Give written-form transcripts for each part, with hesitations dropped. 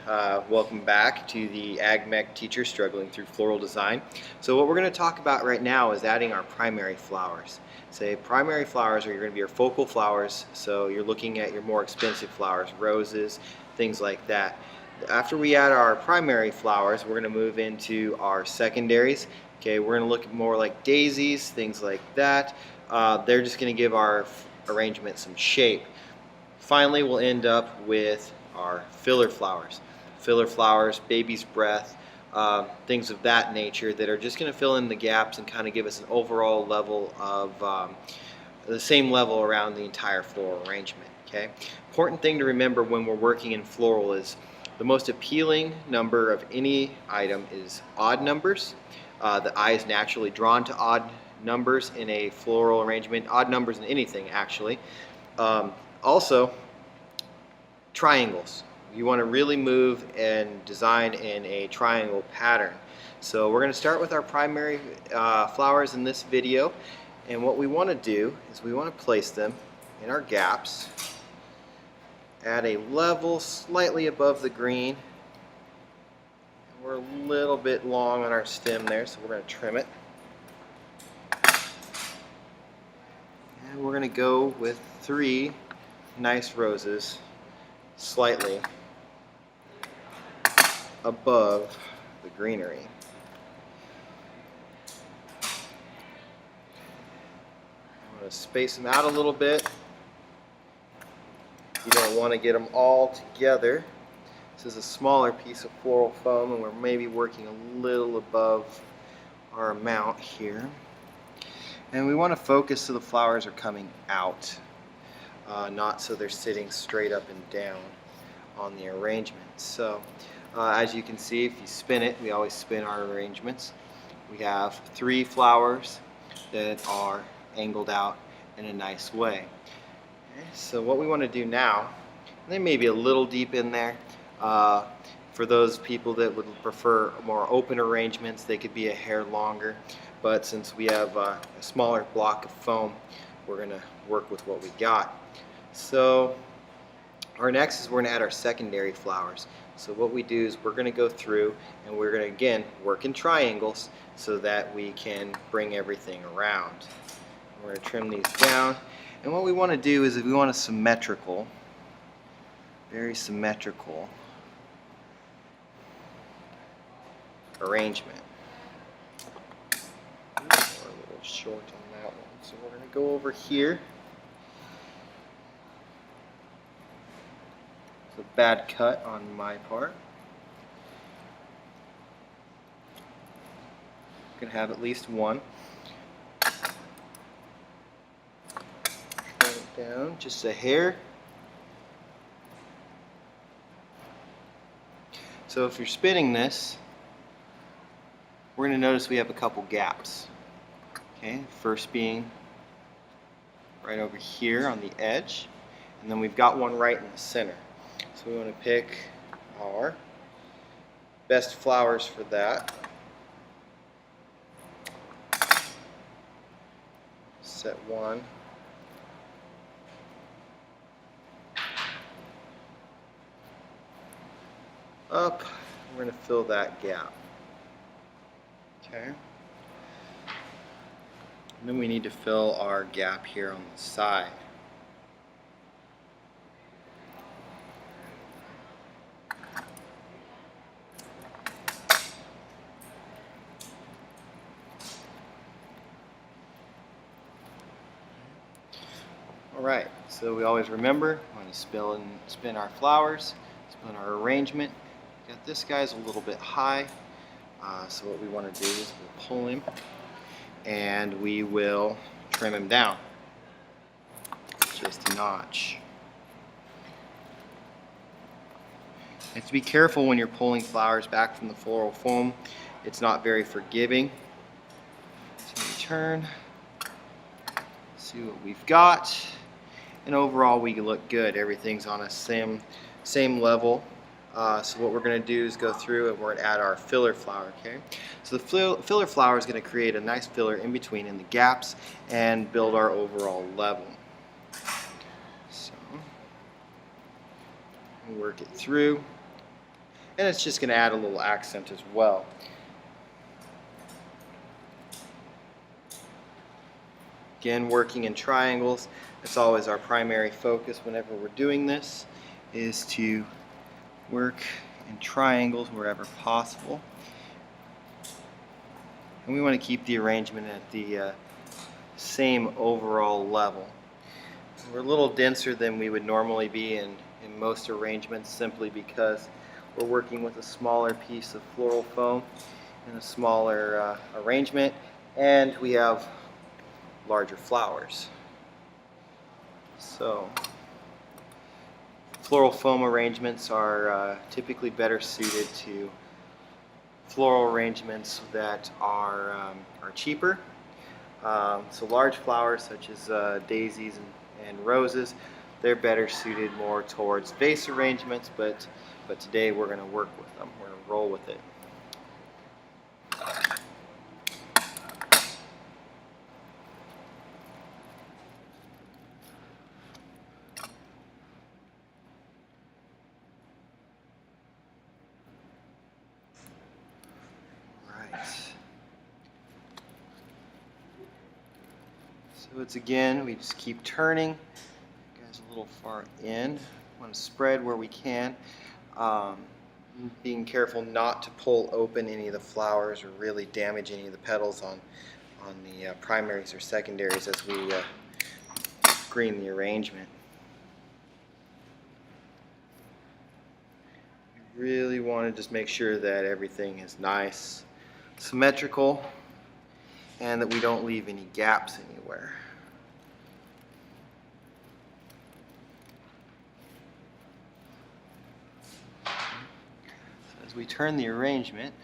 Welcome back to the AgMech teacher struggling through floral design. So what we're going to talk about right now is adding our primary flowers. Primary flowers are going to be your focal flowers, so you're looking at your more expensive flowers, roses, things like that. After we add our primary flowers, we're going to move into our secondaries. Okay, we're going to look more like daisies, things like that. They're just going to give our arrangement some shape. Finally, we'll end up with our filler flowers. Filler flowers, baby's breath, things of that nature that are just going to fill in the gaps and kind of give us an overall level of the same level around the entire floral arrangement. Okay. Important thing to remember when we're working in floral is the most appealing number of any item is odd numbers. The eye is naturally drawn to odd numbers in a floral arrangement, odd numbers in anything actually. Also, triangles. You want to really move and design in a triangle pattern. So we're going to start with our primary flowers in this video, and what we want to do is we want to place them in our gaps at a level slightly above the green. We're a little bit long on our stem there, so we're going to trim it. And we're going to go with 3 nice roses slightly above the greenery. I'm going to space them out a little bit. You don't want to get them all together. This is a smaller piece of floral foam and we're maybe working a little above our amount here. And we want to focus so the flowers are coming out. Not so they're sitting straight up and down on the arrangement. So as you can see, if you spin it, we always spin our arrangements. We have 3 flowers that are angled out in a nice way. Okay, so what we want to do now, they may be a little deep in there. For those people that would prefer more open arrangements, they could be a hair longer. But since we have a smaller block of foam, we're going to work with what we got. So our next is we're going to add our secondary flowers. So what we do is we're going to go through and we're going to again work in triangles so that we can bring everything around. We're going to trim these down, and what we want to do is we want a symmetrical, very symmetrical arrangement. We're a little short on that one, so we're going to go over here. It's a bad cut on my part. I'm going to have at least one. Trim it down just a hair. So if you're spinning this, we're going to notice we have a couple gaps. Okay, first being right over here on the edge, and then we've got one right in the center. So we want to pick our best flowers for that. Set one. Up. We're going to fill that gap. Okay. And then we need to fill our gap here on the side. Alright, so we always remember, we want to spin our flowers, spin our arrangement. Got this guy's a little bit high, so what we want to do is we'll pull him and we will trim him down just a notch. You have to be careful when you're pulling flowers back from the floral foam. It's not very forgiving. So we turn, see what we've got. And overall we look good. Everything's on a same level. So what we're going to do is go through and we're going to add our filler flower. Okay. So the filler flower is going to create a nice filler in between in the gaps and build our overall level. So work it through. and it's just going to add a little accent as well. Again, working in triangles, it's always our primary focus whenever we're doing this, is to work in triangles wherever possible. And we want to keep the arrangement at the same overall level. We're a little denser than we would normally be in most arrangements, simply because we're working with a smaller piece of floral foam and a smaller arrangement, and we have larger flowers. So floral foam arrangements are typically better suited to floral arrangements that are cheaper. So large flowers such as daisies and roses, they're better suited more towards vase arrangements, but today we're going to work with them. We're going to roll with it. So it's, again, we just keep turning. Guys, a little far in. Want to spread where we can. Being careful not to pull open any of the flowers or really damage any of the petals on the primaries or secondaries as we green the arrangement. You really want to just make sure that everything is nice, symmetrical, and that we don't leave any gaps anywhere. So as we turn the arrangement,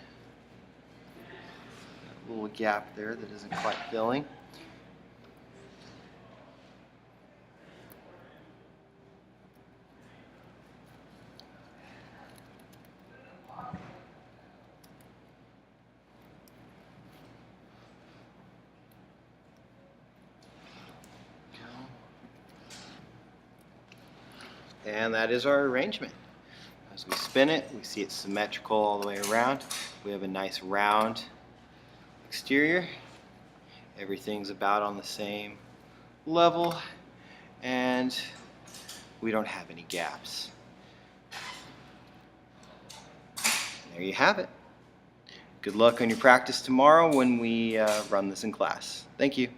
a little gap there that isn't quite filling. And that is our arrangement. As we spin it, we see it's symmetrical all the way around. We have a nice round exterior. Everything's about on the same level, and we don't have any gaps. There you have it. Good luck on your practice tomorrow when we run this in class. Thank you.